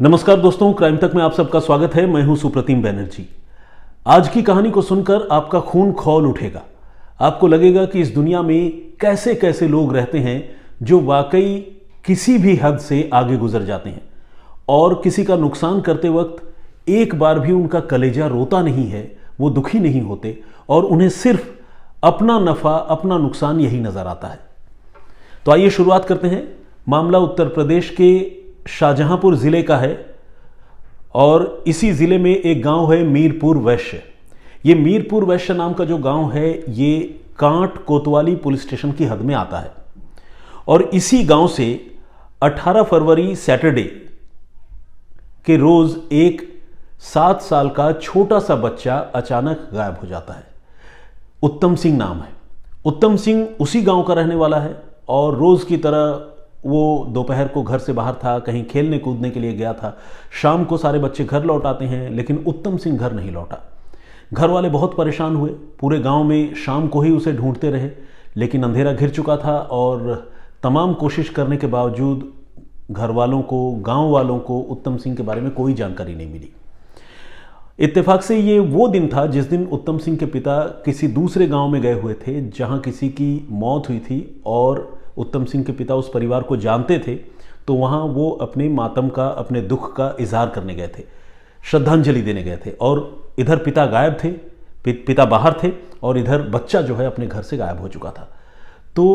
नमस्कार दोस्तों, क्राइम तक में आप सबका स्वागत है। मैं हूं सुप्रतिम बैनर्जी। आज की कहानी को सुनकर आपका खून खौल उठेगा। आपको लगेगा कि इस दुनिया में कैसे कैसे लोग रहते हैं जो वाकई किसी भी हद से आगे गुजर जाते हैं और किसी का नुकसान करते वक्त एक बार भी उनका कलेजा रोता नहीं है, वो दुखी नहीं होते और उन्हें सिर्फ अपना नफा अपना नुकसान यही नजर आता है। तो आइए शुरुआत करते हैं। मामला उत्तर प्रदेश के शाहजहांपुर जिले का है और इसी जिले में एक गांव है मीरपुर वैश्य। ये मीरपुर वैश्य नाम का जो गांव है ये कांट कोतवाली पुलिस स्टेशन की हद में आता है और इसी गांव से 18 फरवरी सैटरडे के रोज एक 7 साल का छोटा सा बच्चा अचानक गायब हो जाता है। उत्तम सिंह नाम है। उत्तम सिंह उसी गांव का रहने वाला है और रोज की तरह वो दोपहर को घर से बाहर था, कहीं खेलने कूदने के लिए गया था। शाम को सारे बच्चे घर लौट आते हैं लेकिन उत्तम सिंह घर नहीं लौटा। घर वाले बहुत परेशान हुए, पूरे गांव में शाम को ही उसे ढूंढते रहे लेकिन अंधेरा घिर चुका था और तमाम कोशिश करने के बावजूद घर वालों को, गांव वालों को उत्तम सिंह के बारे में कोई जानकारी नहीं मिली। इत्तेफाक से ये वो दिन था जिस दिन उत्तम सिंह के पिता किसी दूसरे गांव में गए हुए थे जहां किसी की मौत हुई थी और उत्तम सिंह के पिता उस परिवार को जानते थे, तो वहां वो अपने मातम का, अपने दुख का इजहार करने गए थे, श्रद्धांजलि देने गए थे। और इधर पिता गायब थे, पिता बाहर थे और इधर बच्चा जो है अपने घर से गायब हो चुका था। तो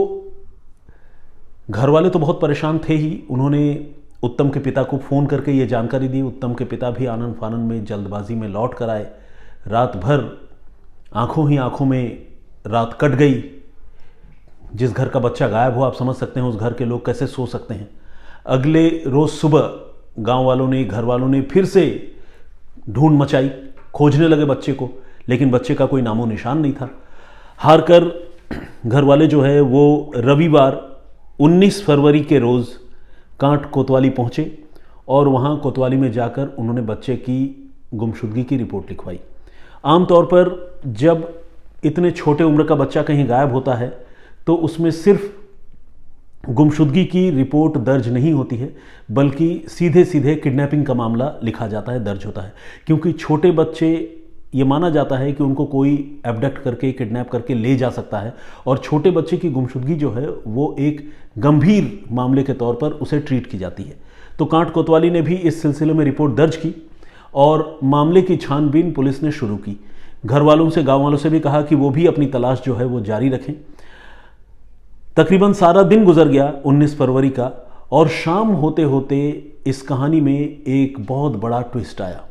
घर वाले तो बहुत परेशान थे ही। उन्होंने उत्तम के पिता को फ़ोन करके ये जानकारी दी। उत्तम के पिता भी आनन फानन में जल्दबाजी में लौट कर आए। रात भर आंखों ही आंखों में रात कट गई। जिस घर का बच्चा गायब हो, आप समझ सकते हैं उस घर के लोग कैसे सो सकते हैं। अगले रोज सुबह गांव वालों ने, घर वालों ने फिर से ढूंढ मचाई, खोजने लगे बच्चे को, लेकिन बच्चे का कोई नामो निशान नहीं था। हार कर घर वाले जो है वो रविवार 19 फरवरी के रोज़ कांट कोतवाली पहुँचे और वहाँ कोतवाली में जाकर उन्होंने बच्चे की गुमशुदगी की रिपोर्ट लिखवाई। आमतौर पर जब इतने छोटे उम्र का बच्चा कहीं गायब होता है तो उसमें सिर्फ गुमशुदगी की रिपोर्ट दर्ज नहीं होती है बल्कि सीधे सीधे किडनैपिंग का मामला लिखा जाता है, दर्ज होता है। क्योंकि छोटे बच्चे, ये माना जाता है कि उनको कोई एब्डक्ट करके, किडनैप करके ले जा सकता है और छोटे बच्चे की गुमशुदगी जो है वो एक गंभीर मामले के तौर पर उसे ट्रीट की जाती है। तो कांट कोतवाली ने भी इस सिलसिले में रिपोर्ट दर्ज की और मामले की छानबीन पुलिस ने शुरू की। घर वालों से, गाँव वालों से भी कहा कि वो भी अपनी तलाश जो है वो जारी रखें। तकरीबन सारा दिन गुजर गया 19 फरवरी का और शाम होते होते इस कहानी में एक बहुत बड़ा ट्विस्ट आया।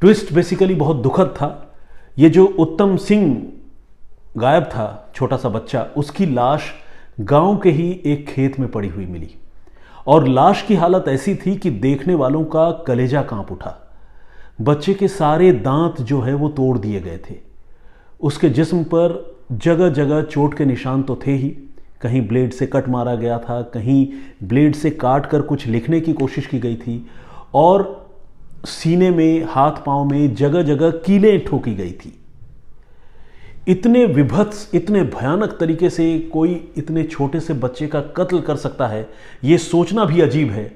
ट्विस्ट बेसिकली बहुत दुखद था। ये जो उत्तम सिंह गायब था, छोटा सा बच्चा, उसकी लाश गांव के ही एक खेत में पड़ी हुई मिली और लाश की हालत ऐसी थी कि देखने वालों का कलेजा कांप उठा। बच्चे के सारे दांत जो है वो तोड़ दिए गए थे। उसके जिस्म पर जगह जगह चोट के निशान तो थे ही, कहीं ब्लेड से कट मारा गया था, कहीं ब्लेड से काट कर कुछ लिखने की कोशिश की गई थी और सीने में, हाथ पांव में जगह जगह कीलें ठोकी गई थी। इतने विभत्स, इतने भयानक तरीके से कोई इतने छोटे से बच्चे का कत्ल कर सकता है, ये सोचना भी अजीब है।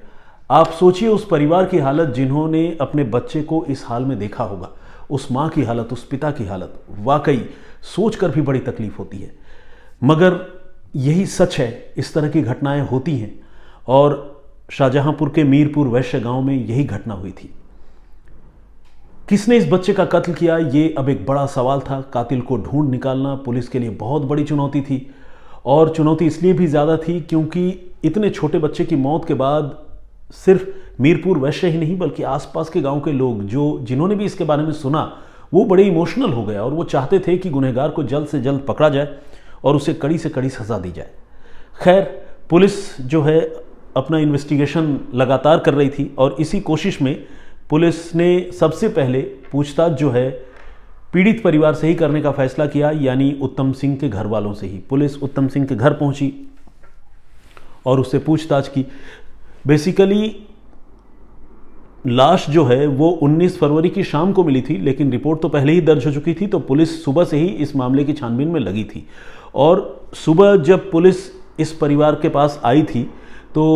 आप सोचिए उस परिवार की हालत जिन्होंने अपने बच्चे को इस हाल में देखा होगा, उस माँ की हालत, उस पिता की हालत, वाकई सोचकर भी बड़ी तकलीफ होती है। मगर यही सच है, इस तरह की घटनाएं होती हैं और शाहजहांपुर के मीरपुर वैश्य गांव में यही घटना हुई थी। किसने इस बच्चे का कत्ल किया, ये अब एक बड़ा सवाल था। कातिल को ढूंढ निकालना पुलिस के लिए बहुत बड़ी चुनौती थी और चुनौती इसलिए भी ज़्यादा थी क्योंकि इतने छोटे बच्चे की मौत के बाद सिर्फ मीरपुर वैश्य ही नहीं बल्कि आसपास के गांव के लोग जिन्होंने भी इसके बारे में सुना वो बड़े इमोशनल हो गए और वो चाहते थे कि गुनहगार को जल्द से जल्द पकड़ा जाए और उसे कड़ी से कड़ी सज़ा दी जाए। खैर, पुलिस जो है अपना इन्वेस्टिगेशन लगातार कर रही थी और इसी कोशिश में पुलिस ने सबसे पहले पूछताछ जो है पीड़ित परिवार से ही करने का फैसला किया, यानी उत्तम सिंह के घर वालों से ही। पुलिस उत्तम सिंह के घर पहुंची और उससे पूछताछ की। बेसिकली लाश जो है वो 19 फरवरी की शाम को मिली थी लेकिन रिपोर्ट तो पहले ही दर्ज हो चुकी थी, तो पुलिस सुबह से ही इस मामले की छानबीन में लगी थी। और सुबह जब पुलिस इस परिवार के पास आई थी तो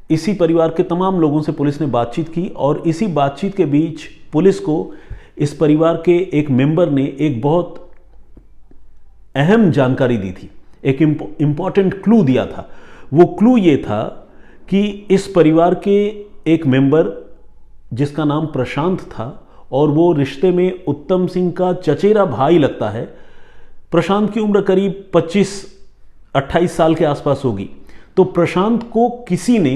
इसी परिवार के तमाम लोगों से पुलिस ने बातचीत की और इसी बातचीत के बीच पुलिस को इस परिवार के एक मेंबर ने एक बहुत अहम जानकारी दी थी, एक इंपॉर्टेंट क्लू दिया था। वो क्लू ये था कि इस परिवार के एक मेंबर जिसका नाम प्रशांत था और वो रिश्ते में उत्तम सिंह का चचेरा भाई लगता है। प्रशांत की उम्र करीब 25-28 साल के आसपास होगी। तो प्रशांत को किसी ने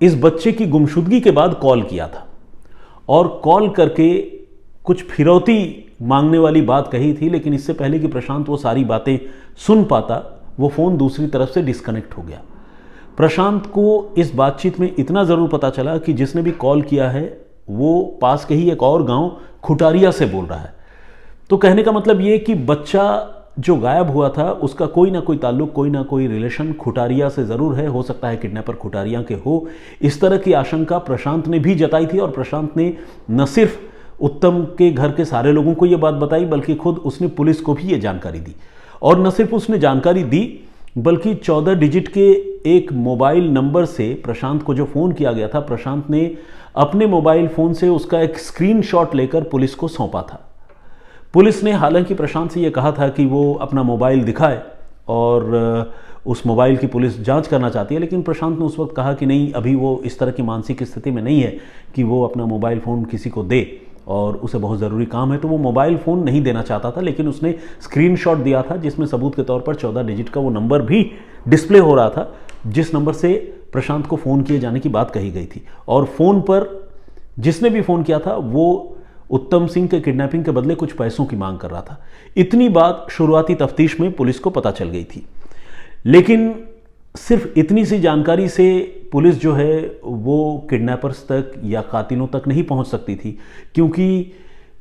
इस बच्चे की गुमशुदगी के बाद कॉल किया था और कॉल करके कुछ फिरौती मांगने वाली बात कही थी, लेकिन इससे पहले कि प्रशांत वो सारी बातें सुन पाता, वो फ़ोन दूसरी तरफ से डिस्कनेक्ट हो गया। प्रशांत को इस बातचीत में इतना ज़रूर पता चला कि जिसने भी कॉल किया है वो पास के ही एक और गांव खुटारिया से बोल रहा है। तो कहने का मतलब ये कि बच्चा जो गायब हुआ था उसका कोई ना कोई ताल्लुक, कोई ना कोई रिलेशन खुटारिया से ज़रूर है। हो सकता है किडनैपर खुटारिया के हो। इस तरह की आशंका प्रशांत ने भी जताई थी और प्रशांत ने न सिर्फ उत्तम के घर के सारे लोगों को ये बात बताई, बल्कि खुद उसने पुलिस को भी ये जानकारी दी। और न सिर्फ उसने जानकारी दी, बल्कि 14 डिजिट के एक मोबाइल नंबर से प्रशांत को जो फ़ोन किया गया था, प्रशांत ने अपने मोबाइल फ़ोन से उसका एक स्क्रीनशॉट लेकर पुलिस को सौंपा था। पुलिस ने हालांकि प्रशांत से ये कहा था कि वो अपना मोबाइल दिखाए और उस मोबाइल की पुलिस जांच करना चाहती है, लेकिन प्रशांत ने उस वक्त कहा कि नहीं, अभी वो इस तरह की मानसिक स्थिति में नहीं है कि वो अपना मोबाइल फ़ोन किसी को दे और उसे बहुत ज़रूरी काम है। तो वो मोबाइल फ़ोन नहीं देना चाहता था, लेकिन उसने स्क्रीनशॉट दिया था जिसमें सबूत के तौर पर 14 डिजिट का वो नंबर भी डिस्प्ले हो रहा था जिस नंबर से प्रशांत को फ़ोन किए जाने की बात कही गई थी। और फ़ोन पर जिसने भी फ़ोन किया था वो उत्तम सिंह के किडनैपिंग के बदले कुछ पैसों की मांग कर रहा था। इतनी बात शुरुआती तफ्तीश में पुलिस को पता चल गई थी, लेकिन सिर्फ इतनी सी जानकारी से पुलिस जो है वो किडनैपर्स तक या कातिलों तक नहीं पहुंच सकती थी, क्योंकि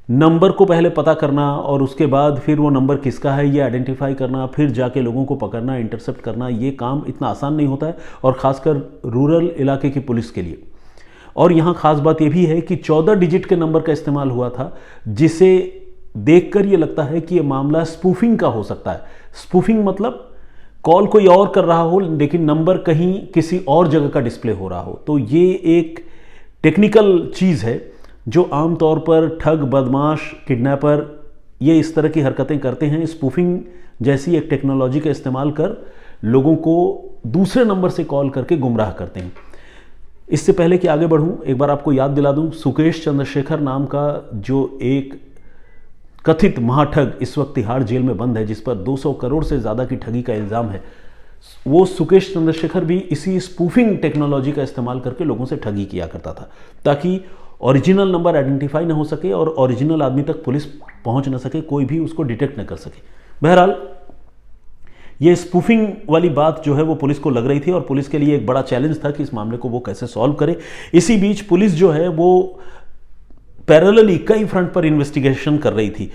नंबर को पहले पता करना और उसके बाद फिर वो नंबर किसका है ये आइडेंटिफाई करना, फिर जाके लोगों को पकड़ना, इंटरसेप्ट करना, ये काम इतना आसान नहीं होता है, और ख़ासकर रूरल इलाके की पुलिस के लिए। और यहाँ ख़ास बात ये भी है कि 14 डिजिट के नंबर का इस्तेमाल हुआ था, जिसे देखकर ये लगता है कि ये मामला स्पूफिंग का हो सकता है। स्पूफिंग मतलब कॉल कोई और कर रहा हो लेकिन नंबर कहीं किसी और जगह का डिस्प्ले हो रहा हो। तो ये एक टेक्निकल चीज़ है जो आमतौर पर ठग, बदमाश, किडनैपर ये इस तरह की हरकतें करते हैं। स्पूफिंग जैसी एक टेक्नोलॉजी का इस्तेमाल कर लोगों को दूसरे नंबर से कॉल करके गुमराह करते हैं। इससे पहले कि आगे बढ़ूं, एक बार आपको याद दिला दूं, सुकेश चंद्रशेखर नाम का जो एक कथित महाठग इस वक्त तिहाड़ जेल में बंद है, जिस पर 200 करोड़ से ज़्यादा की ठगी का इल्ज़ाम है, वो सुकेश चंद्रशेखर भी इसी स्पूफिंग टेक्नोलॉजी का इस्तेमाल करके लोगों से ठगी किया करता था, ताकि ओरिजिनल नंबर आइडेंटिफाई ना हो सके और ओरिजिनल आदमी तक पुलिस पहुंच ना सके, कोई भी उसको डिटेक्ट न कर सके। बहरहाल ये स्पूफिंग वाली बात जो है वो पुलिस को लग रही थी और पुलिस के लिए एक बड़ा चैलेंज था कि इस मामले को वो कैसे सॉल्व करे। इसी बीच पुलिस जो है वो पैरेलली कई फ्रंट पर इन्वेस्टिगेशन कर रही थी।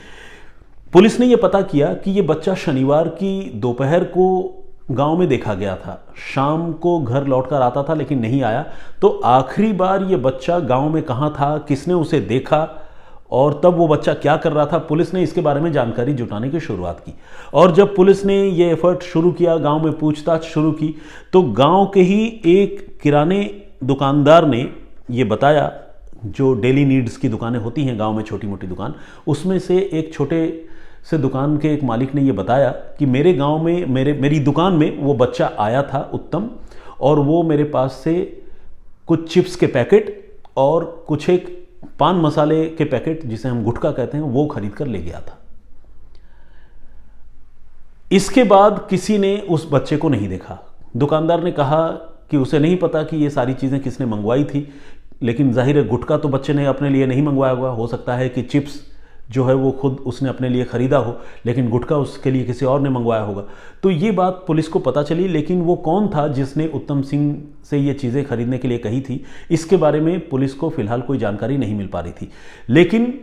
पुलिस ने यह पता किया कि यह बच्चा शनिवार की दोपहर को गांव में देखा गया था। शाम को घर लौटकर आता था लेकिन नहीं आया। तो आखिरी बार यह बच्चा गांव में कहां था, किसने उसे देखा और तब वो बच्चा क्या कर रहा था, पुलिस ने इसके बारे में जानकारी जुटाने की शुरुआत की। और जब पुलिस ने ये एफर्ट शुरू किया, गांव में पूछताछ शुरू की, तो गांव के ही एक किराने दुकानदार ने ये बताया, जो डेली नीड्स की दुकानें होती हैं गांव में, छोटी मोटी दुकान, उसमें से एक छोटे से दुकान के एक मालिक ने ये बताया कि मेरे गांव में मेरी दुकान में वो बच्चा आया था उत्तम, और वो मेरे पास से कुछ चिप्स के पैकेट और कुछ एक पान मसाले के पैकेट, जिसे हम गुटखा कहते हैं, वो खरीद कर ले गया था। इसके बाद किसी ने उस बच्चे को नहीं देखा। दुकानदार ने कहा कि उसे नहीं पता कि ये सारी चीज़ें किसने मंगवाई थी, लेकिन जाहिर है गुटखा तो बच्चे ने अपने लिए नहीं मंगवाया होगा। हो सकता है कि चिप्स जो है वो खुद उसने अपने लिए ख़रीदा हो, लेकिन गुटखा उसके लिए किसी और ने मंगवाया होगा। तो ये बात पुलिस को पता चली, लेकिन वो कौन था जिसने उत्तम सिंह से ये चीज़ें खरीदने के लिए कही थी, इसके बारे में पुलिस को फिलहाल कोई जानकारी नहीं मिल पा रही थी। लेकिन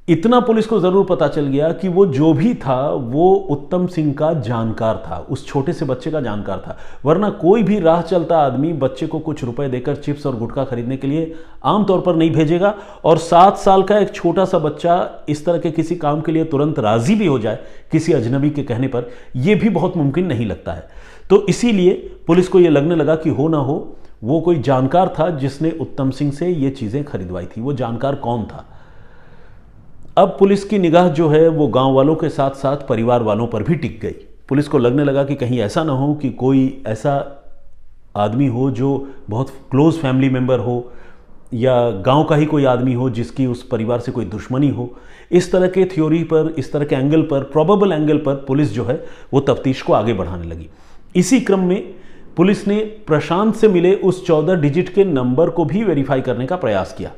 इतना पुलिस को ज़रूर पता चल गया कि वो जो भी था वो उत्तम सिंह का जानकार था, उस छोटे से बच्चे का जानकार था। वरना कोई भी राह चलता आदमी बच्चे को कुछ रुपए देकर चिप्स और गुटखा खरीदने के लिए आमतौर पर नहीं भेजेगा, और 7 साल का एक छोटा सा बच्चा इस तरह के किसी काम के लिए तुरंत राज़ी भी हो जाए किसी अजनबी के कहने पर, यह भी बहुत मुमकिन नहीं लगता है। तो इसीलिए पुलिस को यह लगने लगा कि हो ना हो वो कोई जानकार था जिसने उत्तम सिंह से ये चीज़ें खरीदवाई थी। वो जानकार कौन था? अब पुलिस की निगाह जो है वो गांव वालों के साथ साथ परिवार वालों पर भी टिक गई। पुलिस को लगने लगा कि कहीं ऐसा ना हो कि कोई ऐसा आदमी हो जो बहुत क्लोज फैमिली मेंबर हो या गांव का ही कोई आदमी हो जिसकी उस परिवार से कोई दुश्मनी हो। इस तरह के थ्योरी पर, इस तरह के एंगल पर, प्रोबेबल एंगल पर पुलिस जो है वो तफ्तीश को आगे बढ़ाने लगी। इसी क्रम में पुलिस ने प्रशांत से मिले उस 14 डिजिट के नंबर को भी वेरीफाई करने का प्रयास किया।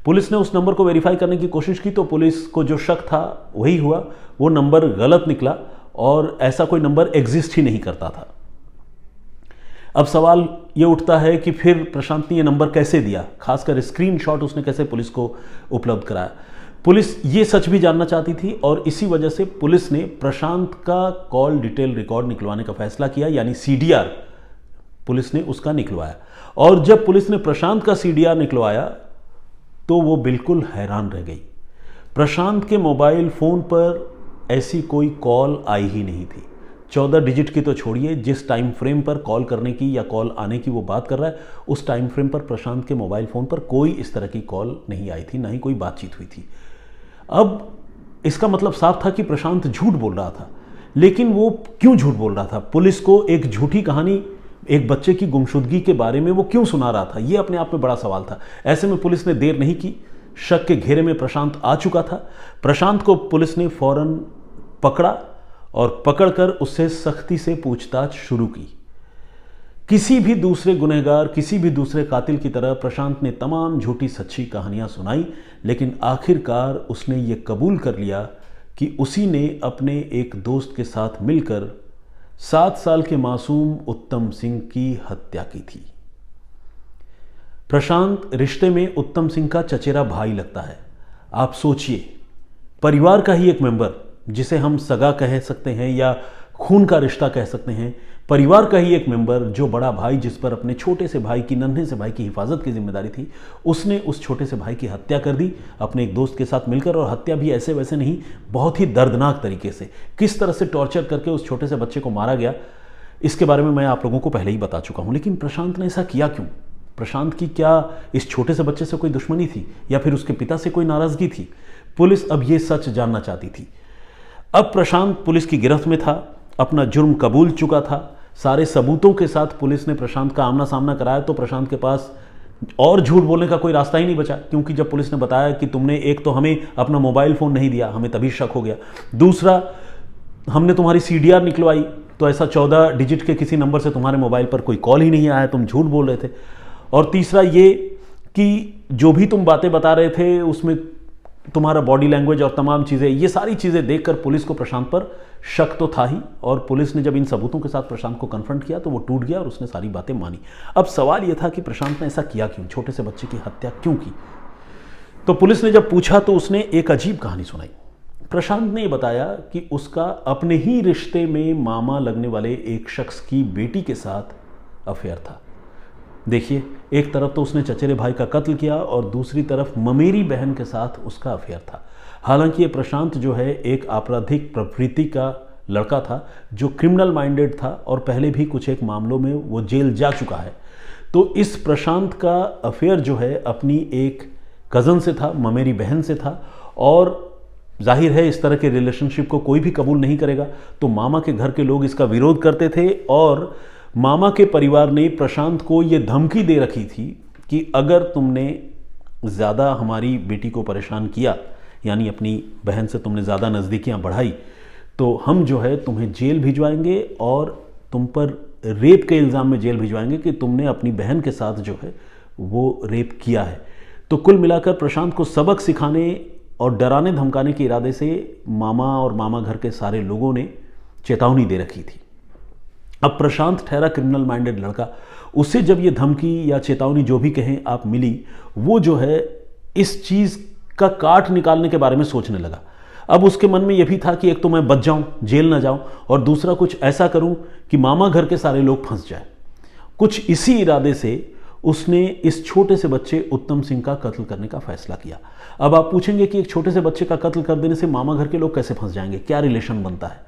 पुलिस ने उस नंबर को वेरीफाई करने की कोशिश की तो पुलिस को जो शक था वही हुआ, वो नंबर गलत निकला और ऐसा कोई नंबर एग्जिस्ट ही नहीं करता था। अब सवाल ये उठता है कि फिर प्रशांत ने ये नंबर कैसे दिया, खासकर स्क्रीनशॉट उसने कैसे पुलिस को उपलब्ध कराया। पुलिस ये सच भी जानना चाहती थी और इसी वजह से पुलिस ने प्रशांत का कॉल डिटेल रिकॉर्ड निकलवाने का फैसला किया, यानी सीडीआर पुलिस ने उसका निकलवाया। और जब पुलिस ने प्रशांत का सीडीआर निकलवाया तो वो बिल्कुल हैरान रह गई। प्रशांत के मोबाइल फ़ोन पर ऐसी कोई कॉल आई ही नहीं थी। 14 डिजिट की तो छोड़िए, जिस टाइम फ्रेम पर कॉल करने की या कॉल आने की वो बात कर रहा है, उस टाइम फ्रेम पर प्रशांत के मोबाइल फ़ोन पर कोई इस तरह की कॉल नहीं आई थी, ना ही कोई बातचीत हुई थी। अब इसका मतलब साफ था कि प्रशांत झूठ बोल रहा था। लेकिन वो क्यों झूठ बोल रहा था? पुलिस को एक झूठी कहानी, एक बच्चे की गुमशुदगी के बारे में वो क्यों सुना रहा था? ये अपने आप में बड़ा सवाल था। ऐसे में पुलिस ने देर नहीं की। शक के घेरे में प्रशांत आ चुका था। प्रशांत को पुलिस ने फौरन पकड़ा और पकड़कर उससे सख्ती से पूछताछ शुरू की। किसी भी दूसरे गुनहगार, किसी भी दूसरे कातिल की तरह प्रशांत ने तमाम झूठी सच्ची कहानियां सुनाई, लेकिन आखिरकार उसने ये कबूल कर लिया कि उसी ने अपने एक दोस्त के साथ मिलकर 7 साल के मासूम उत्तम सिंह की हत्या की थी। प्रशांत रिश्ते में उत्तम सिंह का चचेरा भाई लगता है। आप सोचिए, परिवार का ही एक मेंबर, जिसे हम सगा कह सकते हैं या खून का रिश्ता कह सकते हैं, परिवार का ही एक मेंबर, जो बड़ा भाई जिस पर अपने छोटे से भाई की, नन्हे से भाई की हिफाजत की जिम्मेदारी थी, उसने उस छोटे से भाई की हत्या कर दी अपने एक दोस्त के साथ मिलकर। और हत्या भी ऐसे वैसे नहीं, बहुत ही दर्दनाक तरीके से। किस तरह से टॉर्चर करके उस छोटे से बच्चे को मारा गया, इसके बारे में मैं आप लोगों को पहले ही बता चुका हूं। लेकिन प्रशांत ने ऐसा किया क्यों? प्रशांत की क्या इस छोटे से बच्चे से कोई दुश्मनी थी या फिर उसके पिता से कोई नाराजगी थी? पुलिस अब ये सच जानना चाहती थी। अब प्रशांत पुलिस की गिरफ्त में था, अपना जुर्म कबूल चुका था। सारे सबूतों के साथ पुलिस ने प्रशांत का आमना सामना कराया तो प्रशांत के पास और झूठ बोलने का कोई रास्ता ही नहीं बचा, क्योंकि जब पुलिस ने बताया कि तुमने एक तो हमें अपना मोबाइल फ़ोन नहीं दिया, हमें तभी शक हो गया। दूसरा, हमने तुम्हारी सीडीआर निकलवाई तो ऐसा 14 डिजिट के किसी नंबर से तुम्हारे मोबाइल पर कोई कॉल ही नहीं आया, तुम झूठ बोल रहे थे। और तीसरा ये कि जो भी तुम बातें बता रहे थे उसमें तुम्हारा बॉडी लैंग्वेज और तमाम चीज़ें, ये सारी चीज़ें देखकर पुलिस को प्रशांत पर शक तो था ही। और पुलिस ने जब इन सबूतों के साथ प्रशांत को कन्फ्रंट किया तो वो टूट गया और उसने सारी बातें मानी। अब सवाल ये था कि प्रशांत ने ऐसा किया क्यों, छोटे से बच्चे की हत्या क्यों की? तो पुलिस ने जब पूछा तो उसने एक अजीब कहानी सुनाई। प्रशांत ने बताया कि उसका अपने ही रिश्ते में मामा लगने वाले एक शख्स की बेटी के साथ अफेयर था। देखिए, एक तरफ तो उसने चचेरे भाई का कत्ल किया और दूसरी तरफ ममेरी बहन के साथ उसका अफेयर था। हालांकि ये प्रशांत जो है एक आपराधिक प्रवृत्ति का लड़का था, जो क्रिमिनल माइंडेड था और पहले भी कुछ एक मामलों में वो जेल जा चुका है। तो इस प्रशांत का अफेयर जो है अपनी एक कज़न से था, ममेरी बहन से था। और जाहिर है इस तरह के रिलेशनशिप को कोई भी कबूल नहीं करेगा, तो मामा के घर के लोग इसका विरोध करते थे। और मामा के परिवार ने प्रशांत को ये धमकी दे रखी थी कि अगर तुमने ज़्यादा हमारी बेटी को परेशान किया, यानी अपनी बहन से तुमने ज़्यादा नज़दीकियाँ बढ़ाई, तो हम जो है तुम्हें जेल भिजवाएंगे और तुम पर रेप के इल्ज़ाम में जेल भिजवाएंगे कि तुमने अपनी बहन के साथ जो है वो रेप किया है। तो कुल मिलाकर प्रशांत को सबक सिखाने और डराने धमकाने के इरादे से मामा और मामा घर के सारे लोगों ने चेतावनी दे रखी थी। अब प्रशांत ठहरा क्रिमिनल माइंडेड लड़का, उसे जब ये धमकी या चेतावनी जो भी कहें आप मिली, वो जो है इस चीज़ का काट निकालने के बारे में सोचने लगा। अब उसके मन में यह भी था कि एक तो मैं बच जाऊं, जेल ना जाऊं, और दूसरा कुछ ऐसा करूं कि मामा घर के सारे लोग फंस जाएं। कुछ इसी इरादे से उसने इस छोटे से बच्चे उत्तम सिंह का कत्ल करने का फैसला किया। अब आप पूछेंगे कि एक छोटे से बच्चे का कत्ल कर देने से मामा घर के लोग कैसे फंस जाएंगे, क्या रिलेशन बनता है?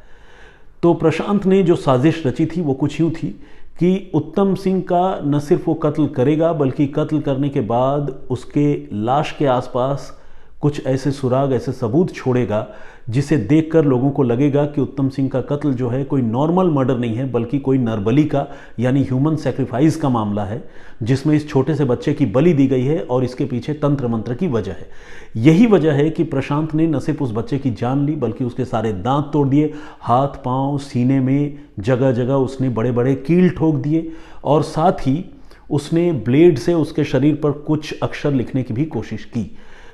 तो प्रशांत ने जो साजिश रची थी वो कुछ यूँ थी कि उत्तम सिंह का न सिर्फ वो कत्ल करेगा बल्कि कत्ल करने के बाद उसके लाश के आसपास कुछ ऐसे सुराग, ऐसे सबूत छोड़ेगा जिसे देखकर लोगों को लगेगा कि उत्तम सिंह का कत्ल जो है कोई नॉर्मल मर्डर नहीं है बल्कि कोई नरबली का यानी ह्यूमन सेक्रीफाइस का मामला है, जिसमें इस छोटे से बच्चे की बलि दी गई है और इसके पीछे तंत्र मंत्र की वजह है। यही वजह है कि प्रशांत ने न सिर्फ उस बच्चे की जान ली बल्कि उसके सारे दांत तोड़ दिए, हाथ पांव सीने में जगह जगह उसने बड़े बड़े कील ठोक दिए और साथ ही उसने ब्लेड से उसके शरीर पर कुछ अक्षर लिखने की भी कोशिश की।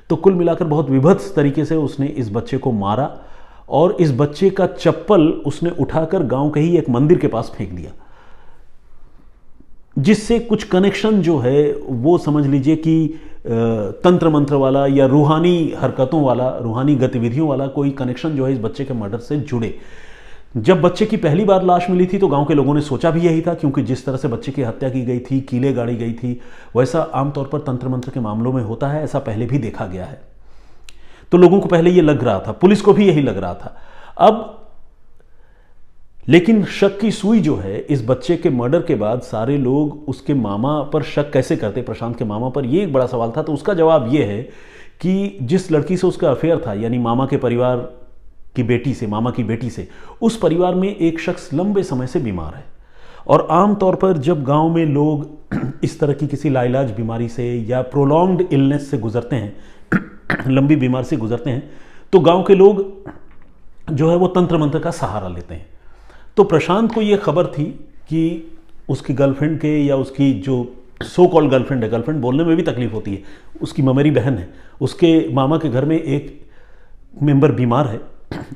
तो कुल मिलाकर बहुत विभत्स तरीके से उसने इस बच्चे को मारा और इस बच्चे का चप्पल उसने उठाकर गांव के ही एक मंदिर के पास फेंक दिया, जिससे कुछ कनेक्शन जो है वो समझ लीजिए कि तंत्र मंत्र वाला या रूहानी हरकतों वाला, रूहानी गतिविधियों वाला कोई कनेक्शन जो है इस बच्चे के मर्डर से जुड़े। जब बच्चे की पहली बार लाश मिली थी तो गांव के लोगों ने सोचा भी यही था, क्योंकि जिस तरह से बच्चे की हत्या की गई थी, कीलें गाड़ी गई थी, वैसा आमतौर पर तंत्र मंत्र के मामलों में होता है, ऐसा पहले भी देखा गया है। तो लोगों को पहले ये लग रहा था, पुलिस को भी यही लग रहा था। अब लेकिन शक की सुई जो है इस बच्चे के मर्डर के बाद सारे लोग उसके मामा पर शक कैसे करते, प्रशांत के मामा पर, ये एक बड़ा सवाल था। तो उसका जवाब ये है कि जिस लड़की से उसका अफेयर था यानी मामा के परिवार की बेटी से, मामा की बेटी से, उस परिवार में एक शख्स लंबे समय से बीमार है। और आमतौर पर जब गांव में लोग इस तरह की किसी लाइलाज बीमारी से या प्रोलॉन्ग्ड इलनेस से गुजरते हैं, लंबी बीमारी से गुजरते हैं, तो गांव के लोग जो है वो तंत्र मंत्र का सहारा लेते हैं। तो प्रशांत को ये खबर थी कि उसकी गर्लफ्रेंड के, या उसकी जो सो कॉल्ड गर्लफ्रेंड है, गर्लफ्रेंड बोलने में भी तकलीफ होती है, उसकी ममेरी बहन है, उसके मामा के घर में एक मेंबर बीमार है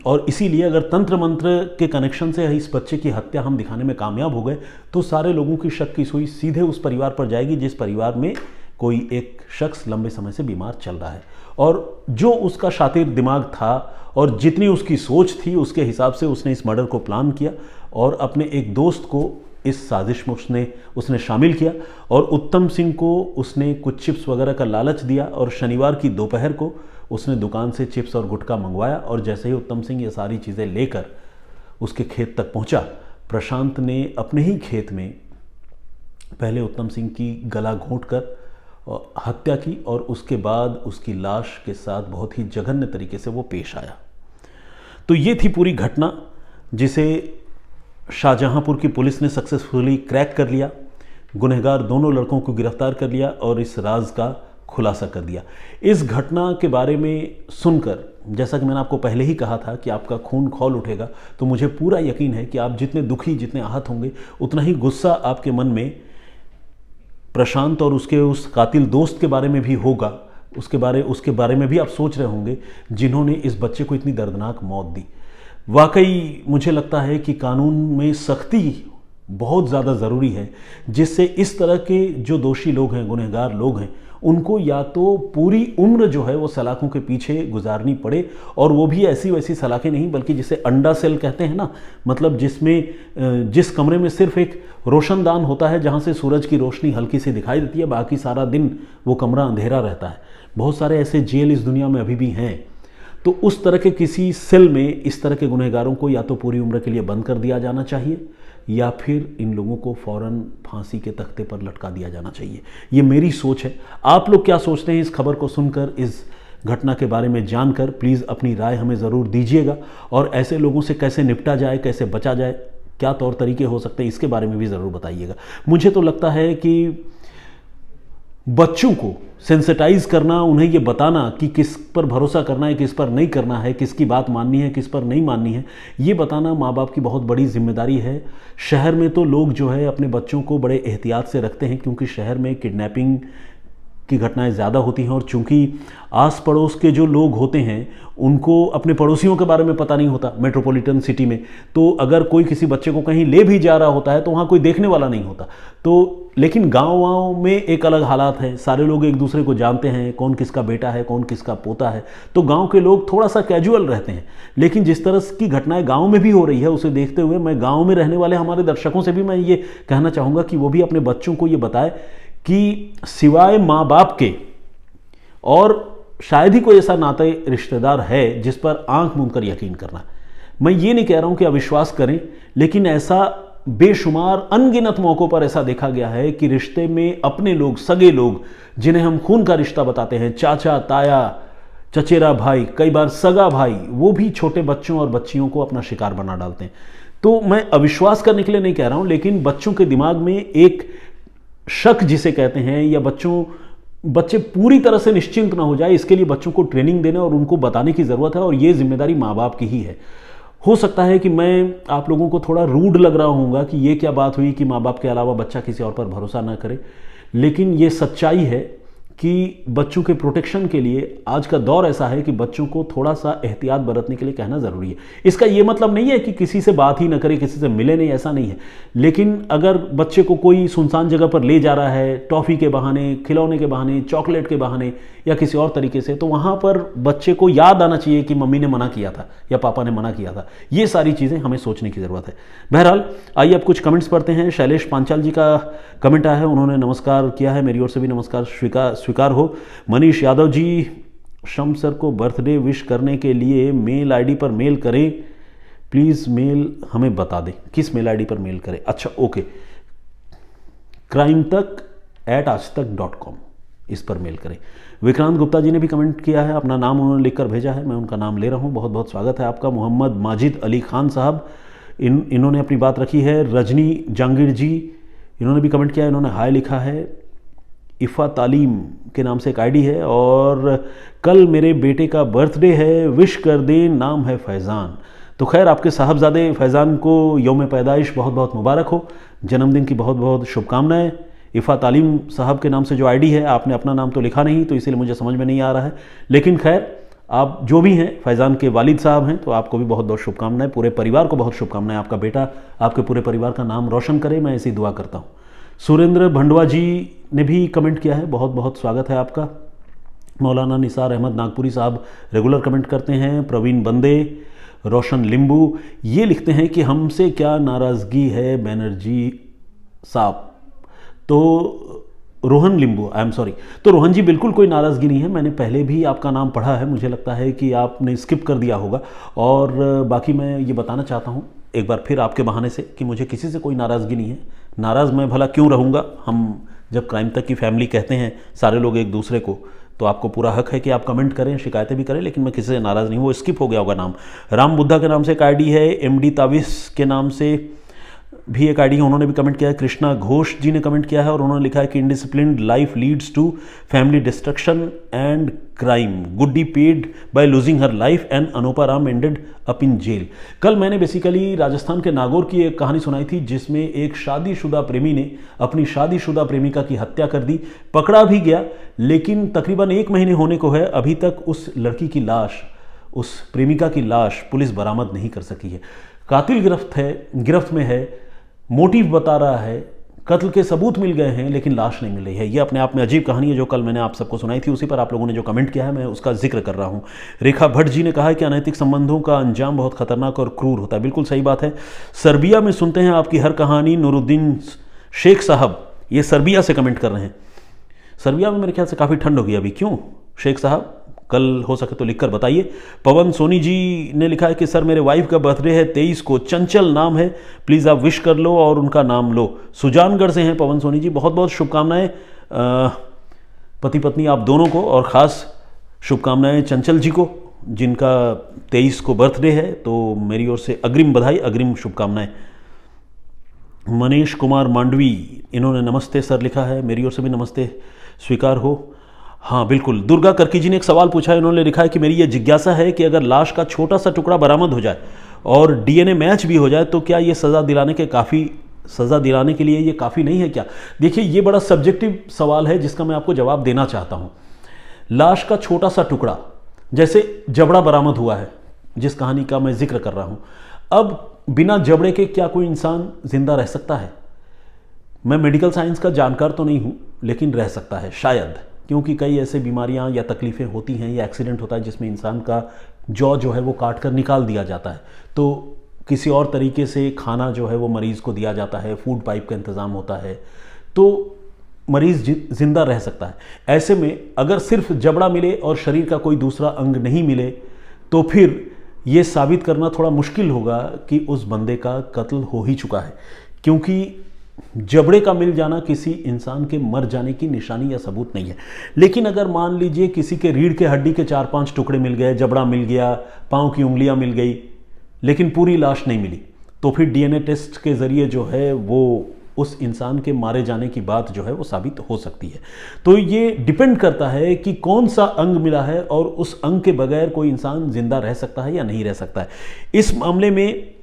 और इसीलिए अगर तंत्र मंत्र के कनेक्शन से इस बच्चे की हत्या हम दिखाने में कामयाब हो गए तो सारे लोगों की शक की सुई सीधे उस परिवार पर जाएगी जिस परिवार में कोई एक शख्स लंबे समय से बीमार चल रहा है। और जो उसका शातिर दिमाग था और जितनी उसकी सोच थी उसके हिसाब से उसने इस मर्डर को प्लान किया और अपने एक दोस्त को इस साजिश में उसने शामिल किया और उत्तम सिंह को उसने कुछ चिप्स वगैरह का लालच दिया और शनिवार की दोपहर को उसने दुकान से चिप्स और गुटखा मंगवाया। और जैसे ही उत्तम सिंह ये सारी चीज़ें लेकर उसके खेत तक पहुंचा, प्रशांत ने अपने ही खेत में पहले उत्तम सिंह की गला घोंटकर हत्या की और उसके बाद उसकी लाश के साथ बहुत ही जघन्य तरीके से वो पेश आया। तो ये थी पूरी घटना जिसे शाहजहांपुर की पुलिस ने सक्सेसफुली क्रैक कर लिया, गुनहगार दोनों लड़कों को गिरफ्तार कर लिया और इस राज का खुलासा कर दिया। इस घटना के बारे में सुनकर, जैसा कि मैंने आपको पहले ही कहा था कि आपका खून खौल उठेगा, तो मुझे पूरा यकीन है कि आप जितने दुखी, जितने आहत होंगे, उतना ही गुस्सा आपके मन में प्रशांत और उसके उस कातिल दोस्त के बारे में भी होगा। उसके बारे में भी आप सोच रहे होंगे जिन्होंने इस बच्चे को इतनी दर्दनाक मौत दी। वाकई मुझे लगता है कि कानून में सख्ती बहुत ज़्यादा ज़रूरी है, जिससे इस तरह के जो दोषी लोग हैं, गुनहगार लोग हैं, उनको या तो पूरी उम्र जो है वो सलाखों के पीछे गुजारनी पड़े, और वो भी ऐसी वैसी सलाखें नहीं बल्कि जिसे अंडा सेल कहते हैं ना, मतलब जिस कमरे में सिर्फ एक रोशनदान होता है जहाँ से सूरज की रोशनी हल्की सी दिखाई देती है, बाकी सारा दिन वो कमरा अंधेरा रहता है। बहुत सारे ऐसे जेल इस दुनिया में अभी भी हैं। तो उस तरह के किसी सेल में इस तरह के गुनहगारों को या तो पूरी उम्र के लिए बंद कर दिया जाना चाहिए या फिर इन लोगों को फौरन फांसी के तख्ते पर लटका दिया जाना चाहिए। ये मेरी सोच है। आप लोग क्या सोचते हैं इस खबर को सुनकर, इस घटना के बारे में जानकर? प्लीज़ अपनी राय हमें ज़रूर दीजिएगा और ऐसे लोगों से कैसे निपटा जाए, कैसे बचा जाए, क्या तौर तरीके हो सकते हैं, इसके बारे में भी ज़रूर बताइएगा। मुझे तो लगता है कि बच्चों को सेंसिटाइज करना, उन्हें ये बताना कि किस पर भरोसा करना है, किस पर नहीं करना है, किसकी बात माननी है, किस पर नहीं माननी है, ये बताना माँ बाप की बहुत बड़ी जिम्मेदारी है। शहर में तो लोग जो है अपने बच्चों को बड़े एहतियात से रखते हैं क्योंकि शहर में किडनैपिंग की घटनाएं ज़्यादा होती हैं और चूंकि आस पड़ोस के जो लोग होते हैं उनको अपने पड़ोसियों के बारे में पता नहीं होता मेट्रोपॉलिटन सिटी में, तो अगर कोई किसी बच्चे को कहीं ले भी जा रहा होता है तो वहाँ कोई देखने वाला नहीं होता। तो लेकिन गाँव में एक अलग हालात है, सारे लोग एक दूसरे को जानते हैं, कौन किसका बेटा है, कौन किसका पोता है, तो गाँव के लोग थोड़ा सा कैजुअल रहते हैं। लेकिन जिस तरह की घटनाएं गाँव में भी हो रही है उसे देखते हुए मैं गाँव में रहने वाले हमारे दर्शकों से भी मैं ये कहना चाहूँगा कि वो भी अपने बच्चों को ये बताए कि सिवाय माँ बाप के और शायद ही कोई ऐसा नाते रिश्तेदार है जिस पर आंख मूंद कर यकीन करना। मैं ये नहीं कह रहा हूं कि अविश्वास करें, लेकिन ऐसा बेशुमार अनगिनत मौकों पर ऐसा देखा गया है कि रिश्ते में अपने लोग, सगे लोग, जिन्हें हम खून का रिश्ता बताते हैं, चाचा, ताया, चचेरा भाई, कई बार सगा भाई, वो भी छोटे बच्चों और बच्चियों को अपना शिकार बना डालते हैं। तो मैं अविश्वास करने के लिए नहीं कह रहा हूं, लेकिन बच्चों के दिमाग में एक शक जिसे कहते हैं, या बच्चे पूरी तरह से निश्चिंत ना हो जाए, इसके लिए बच्चों को ट्रेनिंग देने और उनको बताने की ज़रूरत है, और ये जिम्मेदारी माँ बाप की ही है। हो सकता है कि मैं आप लोगों को थोड़ा रूड लग रहा हूँगा कि ये क्या बात हुई कि माँ बाप के अलावा बच्चा किसी और पर भरोसा ना करे, लेकिन ये सच्चाई है कि बच्चों के प्रोटेक्शन के लिए आज का दौर ऐसा है कि बच्चों को थोड़ा सा एहतियात बरतने के लिए कहना ज़रूरी है। इसका ये मतलब नहीं है कि किसी से बात ही ना करे, किसी से मिले नहीं, ऐसा नहीं है। लेकिन अगर बच्चे को कोई सुनसान जगह पर ले जा रहा है, टॉफ़ी के बहाने, खिलौने के बहाने, चॉकलेट के बहाने या किसी और तरीके से, तो वहाँ पर बच्चे को याद आना चाहिए कि मम्मी ने मना किया था या पापा ने मना किया था। ये सारी चीज़ें हमें सोचने की ज़रूरत है। बहरहाल, आइए अब कुछ कमेंट्स पढ़ते हैं। शैलेश पांचाल जी का कमेंट आया है, उन्होंने नमस्कार किया है, मेरी ओर से भी नमस्कार स्वीकार हो। मनीष यादव जी, शम सर को बर्थडे विश करने के लिए मेल आईडी पर मेल करें प्लीज़, मेल हमें बता दें। किस मेल आईडी पर मेल करें? अच्छा, ओके, crimetak@aajtak.com, इस पर मेल करें। विक्रांत गुप्ता जी ने भी कमेंट किया है, अपना नाम उन्होंने लिखकर भेजा है, मैं उनका नाम ले रहा हूं। बहुत बहुत स्वागत है आपका। मोहम्मद माजिद अली खान साहब, इन्होंने अपनी बात रखी है। रजनी जांगीर जी, इन्होंने भी कमेंट किया है, इन्होंने हाय लिखा है। इफ़ा तालीम के नाम से एक आईडी है, और कल मेरे बेटे का बर्थडे है, विश कर दें, नाम है फैज़ान। तो खैर, आपके साहबजादे फैज़ान को यौम पैदाइश बहुत बहुत मुबारक हो, जन्मदिन की बहुत बहुत शुभकामनाएं। इफ़ा तालीम साहब के नाम से जो आईडी है, आपने अपना नाम तो लिखा नहीं, तो इसीलिए मुझे समझ में नहीं आ रहा है, लेकिन खैर, आप जो भी हैं, फैज़ान के वालिद साहब हैं, तो आपको भी बहुत बहुत शुभकामनाएं, पूरे परिवार को बहुत शुभकामनाएं। आपका बेटा आपके पूरे परिवार का नाम रोशन करे, मैं ऐसी दुआ करता हूँ। सुरेंद्र भंडवा जी ने भी कमेंट किया है, बहुत बहुत स्वागत है आपका। मौलाना निसार अहमद नागपुरी साहब रेगुलर कमेंट करते हैं। प्रवीण बंदे, रोशन लिंबू ये लिखते हैं कि हमसे क्या नाराज़गी है बैनर्जी साहब। तो रोहन लिंबू, आई एम सॉरी, तो रोहन जी बिल्कुल कोई नाराज़गी नहीं है, मैंने पहले भी आपका नाम पढ़ा है, मुझे लगता है कि आपने स्किप कर दिया होगा। और बाकी मैं ये बताना चाहता हूँ एक बार फिर आपके बहाने से कि मुझे किसी से कोई नाराज़गी नहीं है। नाराज़ मैं भला क्यों रहूँगा? हम जब क्राइम तक की फैमिली कहते हैं सारे लोग एक दूसरे को, तो आपको पूरा हक है कि आप कमेंट करें, शिकायतें भी करें, लेकिन मैं किसी से नाराज़ नहीं हूँ। वो स्किप हो गया होगा नाम। राम बुद्धा के नाम से एक आईडी है। एमडी ताविस के नाम से भी एक आईडी है, उन्होंने भी कमेंट किया है। कृष्णा घोष जी ने कमेंट किया है और उन्होंने लिखा है कि indisciplined life leads to family destruction and crime, Guddi paid by losing her life and Anopa Ram ended up in jail. कल मैंने बेसिकली राजस्थान के नागौर की एक कहानी सुनाई थी, जिसमें एक शादीशुदा प्रेमी ने अपनी शादीशुदा प्रेमिका की हत्या कर दी, पकड़ा भी गया, लेकिन तकरीबन 1 महीने होने को है, अभी तक उस लड़की की लाश, उस प्रेमिका की लाश पुलिस बरामद नहीं कर सकी है। कातिल गिरफ्त में है, मोटिव बता रहा है, कत्ल के सबूत मिल गए हैं, लेकिन लाश नहीं मिल रही है। ये अपने आप में अजीब कहानी है जो कल मैंने आप सबको सुनाई थी, उसी पर आप लोगों ने जो कमेंट किया है मैं उसका जिक्र कर रहा हूँ। रेखा भट्ट जी ने कहा है कि अनैतिक संबंधों का अंजाम बहुत खतरनाक और क्रूर होता है। बिल्कुल सही बात है। सर्बिया में सुनते हैं आपकी हर कहानी। नूरुद्दीन शेख साहब, ये सर्बिया से कमेंट कर रहे हैं। सर्बिया में मेरे ख्याल से काफ़ी ठंड होगी अभी, क्यों शेख साहब? कल हो सके तो लिखकर बताइए। पवन सोनी जी ने लिखा है कि सर मेरे वाइफ का बर्थडे है 23 को, चंचल नाम है, प्लीज़ आप विश कर लो और उनका नाम लो। सुजानगढ़ से हैं पवन सोनी जी, बहुत बहुत शुभकामनाएं पति पत्नी आप दोनों को, और ख़ास शुभकामनाएं चंचल जी को जिनका 23 को बर्थडे है, तो मेरी ओर से अग्रिम बधाई, अग्रिम शुभकामनाएं। मनीष कुमार मांडवी, इन्होंने नमस्ते सर लिखा है, मेरी ओर से भी नमस्ते स्वीकार हो। हाँ बिल्कुल। दुर्गा कर्की जी ने एक सवाल पूछा है, इन्होंने लिखा है कि मेरी ये जिज्ञासा है कि अगर लाश का छोटा सा टुकड़ा बरामद हो जाए और डीएनए मैच भी हो जाए तो क्या ये सज़ा दिलाने के लिए ये काफ़ी नहीं है क्या? देखिए, ये बड़ा सब्जेक्टिव सवाल है जिसका मैं आपको जवाब देना चाहता हूँ। लाश का छोटा सा टुकड़ा, जैसे जबड़ा बरामद हुआ है जिस कहानी का मैं जिक्र कर रहा हूँ, अब बिना जबड़े के क्या कोई इंसान जिंदा रह सकता है? मैं मेडिकल साइंस का जानकार तो नहीं हूँ, लेकिन रह सकता है शायद, क्योंकि कई ऐसे बीमारियां या तकलीफ़ें होती हैं या एक्सीडेंट होता है जिसमें इंसान का जॉ जो है वो काट कर निकाल दिया जाता है, तो किसी और तरीके से खाना जो है वो मरीज़ को दिया जाता है, फूड पाइप का इंतज़ाम होता है, तो मरीज़ जिंदा रह सकता है। ऐसे में अगर सिर्फ जबड़ा मिले और शरीर का कोई दूसरा अंग नहीं मिले, तो फिर ये साबित करना थोड़ा मुश्किल होगा कि उस बंदे का कत्ल हो ही चुका है, क्योंकि जबड़े का मिल जाना किसी इंसान के मर जाने की निशानी या सबूत नहीं है। लेकिन अगर मान लीजिए किसी के रीढ़ के हड्डी के 4-5 टुकड़े मिल गए, जबड़ा मिल गया, पाँव की उंगलियां मिल गई, लेकिन पूरी लाश नहीं मिली, तो फिर डीएनए टेस्ट के ज़रिए जो है वो उस इंसान के मारे जाने की बात जो है वो साबित हो सकती है। तो ये डिपेंड करता है कि कौन सा अंग मिला है और उस अंग के बगैर कोई इंसान जिंदा रह सकता है या नहीं रह सकता है। इस मामले में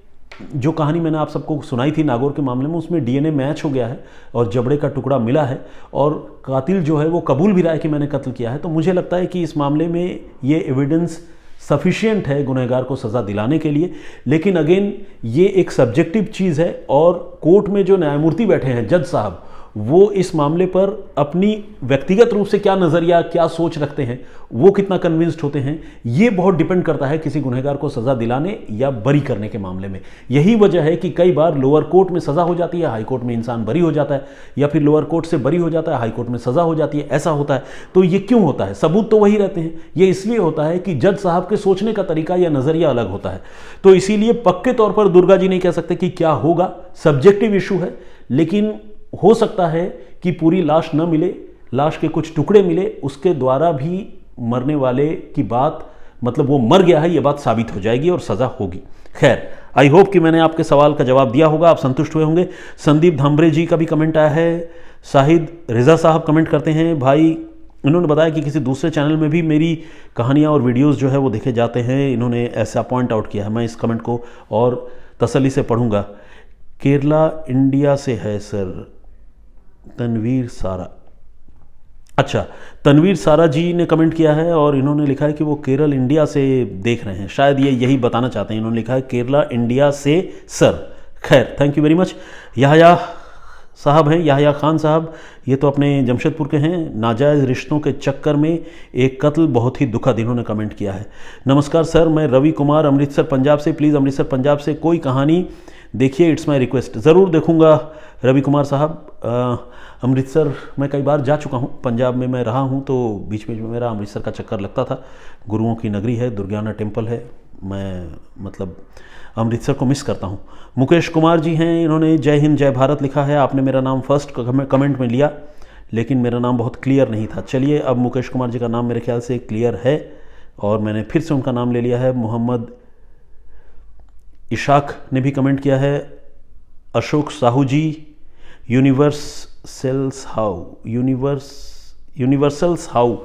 जो कहानी मैंने आप सबको सुनाई थी नागौर के मामले में, उसमें डीएनए मैच हो गया है और जबड़े का टुकड़ा मिला है और कातिल जो है वो कबूल भी रहा है कि मैंने कत्ल किया है। तो मुझे लगता है कि इस मामले में ये एविडेंस सफिशिएंट है गुनहगार को सज़ा दिलाने के लिए। लेकिन अगेन ये एक सब्जेक्टिव चीज़ है और कोर्ट में जो न्यायमूर्ति बैठे हैं, जज साहब, वो इस मामले पर अपनी व्यक्तिगत रूप से क्या नज़रिया, क्या सोच रखते हैं, वो कितना कन्विंस्ड होते हैं, ये बहुत डिपेंड करता है किसी गुनहगार को सज़ा दिलाने या बरी करने के मामले में। यही वजह है कि कई बार लोअर कोर्ट में सज़ा हो जाती है, हाई कोर्ट में इंसान बरी हो जाता है, या फिर लोअर कोर्ट से बरी हो जाता है, हाई कोर्ट में सज़ा हो जाती है। ऐसा होता है। तो ये क्यों होता है? सबूत तो वही रहते हैं। ये इसलिए होता है कि जज साहब के सोचने का तरीका या नज़रिया अलग होता है। तो इसीलिए पक्के तौर पर दुर्गा जी नहीं कह सकते कि क्या होगा, सब्जेक्टिव इशू है। लेकिन हो सकता है कि पूरी लाश न मिले, लाश के कुछ टुकड़े मिले, उसके द्वारा भी मरने वाले की बात, मतलब वो मर गया है, ये बात साबित हो जाएगी और सज़ा होगी। खैर, आई होप कि मैंने आपके सवाल का जवाब दिया होगा, आप संतुष्ट हुए होंगे। संदीप धामरे जी का भी कमेंट आया है। शाहिद रिजा साहब कमेंट करते हैं, भाई इन्होंने बताया कि किसी दूसरे चैनल में भी मेरी कहानियाँ और वीडियोज़ जो है वो देखे जाते हैं। इन्होंने ऐसा पॉइंट आउट किया है। मैं इस कमेंट को और तसल्ली से पढ़ूंगा। केरला इंडिया से है सर, तनवीर सारा। अच्छा, तनवीर सारा जी ने कमेंट किया है और इन्होंने लिखा है कि वो केरल इंडिया से देख रहे हैं। शायद ये यही बताना चाहते हैं। इन्होंने लिखा है केरला इंडिया से सर। खैर, thank you very much. Yahya साहब हैं, याहया खान साहब, ये तो अपने जमशेदपुर के हैं। नाजायज़ रिश्तों के चक्कर में एक कत्ल, बहुत ही दुखद, इन्होंने कमेंट किया है। नमस्कार सर, मैं रवि कुमार अमृतसर पंजाब से, प्लीज़ अमृतसर पंजाब से कोई कहानी देखिए, इट्स माय रिक्वेस्ट। ज़रूर देखूंगा रवि कुमार साहब। अमृतसर मैं कई बार जा चुका हूँ, पंजाब में मैं रहा हूँ, तो बीच में मेरा अमृतसर का चक्कर लगता था। गुरुओं की नगरी है, दुर्गाना टेम्पल है। मैं मतलब अमृतसर को मिस करता हूँ। मुकेश कुमार जी हैं, इन्होंने जय हिंद जय भारत लिखा है। आपने मेरा नाम फर्स्ट कमेंट में लिया, लेकिन मेरा नाम बहुत क्लियर नहीं था। चलिए, अब मुकेश कुमार जी का नाम मेरे ख्याल से क्लियर है और मैंने फिर से उनका नाम ले लिया है। मोहम्मद इशाक ने भी कमेंट किया है। अशोक साहू जी, यूनिवर्सल्स हाउ,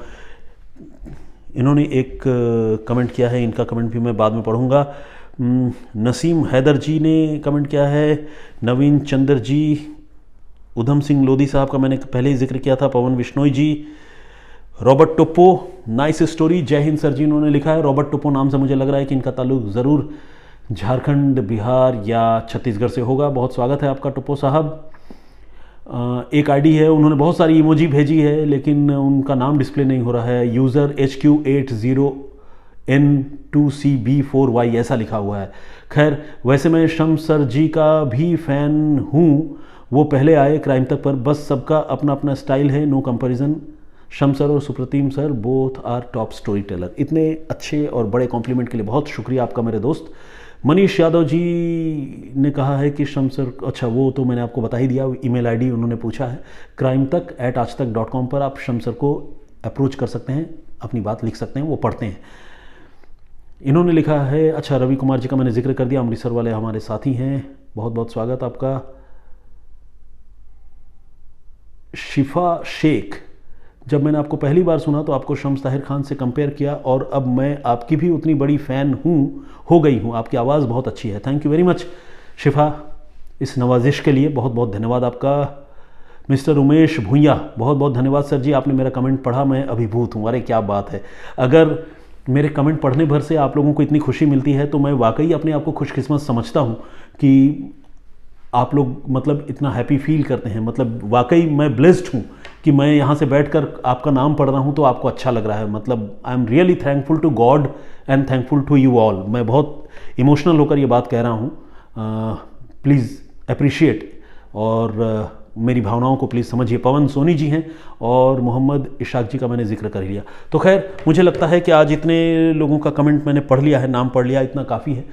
इन्होंने एक कमेंट किया है। इनका कमेंट भी मैं बाद में पढ़ूंगा। नसीम हैदर जी ने कमेंट किया है। नवीन चंद्र जी, उधम सिंह लोधी साहब का मैंने पहले ही जिक्र किया था। पवन बिश्नोई जी, रॉबर्ट टोप्पो, नाइस स्टोरी, जय हिंद सर जी, इन्होंने लिखा है। रॉबर्ट टोप्पो नाम से मुझे लग रहा है कि इनका ताल्लुक ज़रूर झारखंड, बिहार या छत्तीसगढ़ से होगा। बहुत स्वागत है आपका टोप्पो साहब। एक आईडी है, उन्होंने बहुत सारी इमोजी भेजी है, लेकिन उनका नाम डिस्प्ले नहीं हो रहा है। यूज़र HQ80N2CB4Y ऐसा लिखा हुआ है। खैर, वैसे मैं शम्स सर जी का भी फ़ैन हूँ। वो पहले आए क्राइम तक पर, बस सबका अपना अपना स्टाइल है, नो कंपैरिजन। शम्स सर और Supratim sir both are top story teller. इतने अच्छे और बड़े कॉम्प्लीमेंट के लिए बहुत शुक्रिया आपका मेरे दोस्त। मनीष यादव जी ने कहा है कि शम्स सर, अच्छा वो तो मैंने आपको बता ही दिया, ईमेल आईडी उन्होंने पूछा है crimetक@aajtak.com पर आप शम्स सर को अप्रोच कर सकते हैं, अपनी बात लिख सकते हैं, वो पढ़ते हैं। इन्होंने लिखा है, अच्छा रवि कुमार जी का मैंने जिक्र कर दिया, अमृतसर वाले हमारे साथी हैं, बहुत बहुत स्वागत आपका। शिफा शेख, जब मैंने आपको पहली बार सुना तो आपको शम्स ताहिर खान से कंपेयर किया और अब मैं आपकी भी उतनी बड़ी फ़ैन हो गई हूँ। आपकी आवाज़ बहुत अच्छी है। थैंक यू वेरी मच शिफा, इस नवाजिश के लिए बहुत बहुत धन्यवाद आपका। मिस्टर उमेश भूंया, बहुत बहुत धन्यवाद सर जी, आपने मेरा कमेंट पढ़ा, मैं अभिभूत हूँ। अरे क्या बात है, अगर मेरे कमेंट पढ़ने भर से आप लोगों को इतनी खुशी मिलती है तो मैं वाकई अपने आप को खुशकिस्मत समझता हूँ कि आप लोग मतलब इतना हैप्पी फील करते हैं। मतलब वाकई मैं ब्लेस्ड हूँ कि मैं यहाँ से बैठकर आपका नाम पढ़ रहा हूँ तो आपको अच्छा लग रहा है। मतलब I am really thankful to God and thankful to you all. मैं बहुत इमोशनल होकर ये बात कह रहा हूँ। Please appreciate. और मेरी भावनाओं को प्लीज़ समझिए। पवन सोनी जी हैं और मोहम्मद इशाक जी का मैंने जिक्र कर लिया। तो खैर, मुझे लगता है कि आज इतने लोगों का कमेंट मैंने पढ़ लिया है, नाम पढ़ लिया, इतना काफ़ी है।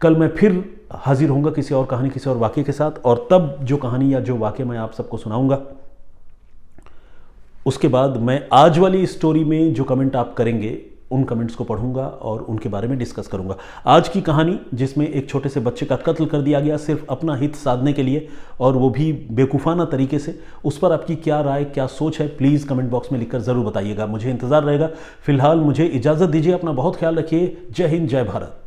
कल मैं फिर हाजिर होऊंगा किसी और कहानी, किसी और वाक़े के साथ, और तब जो कहानी या जो वाक़े मैं आप सबको सुनाऊंगा, उसके बाद मैं आज वाली स्टोरी में जो कमेंट आप करेंगे उन कमेंट्स को पढ़ूंगा और उनके बारे में डिस्कस करूंगा। आज की कहानी जिसमें एक छोटे से बच्चे का कत्ल कर दिया गया सिर्फ अपना हित साधने के लिए, और वो भी बेवकूफ़ाना तरीके से, उस पर आपकी क्या राय, क्या सोच है, प्लीज़ कमेंट बॉक्स में लिखकर ज़रूर बताइएगा। मुझे इंतज़ार रहेगा। फिलहाल मुझे इजाज़त दीजिए। अपना बहुत ख्याल रखिए। जय हिंद, जय भारत।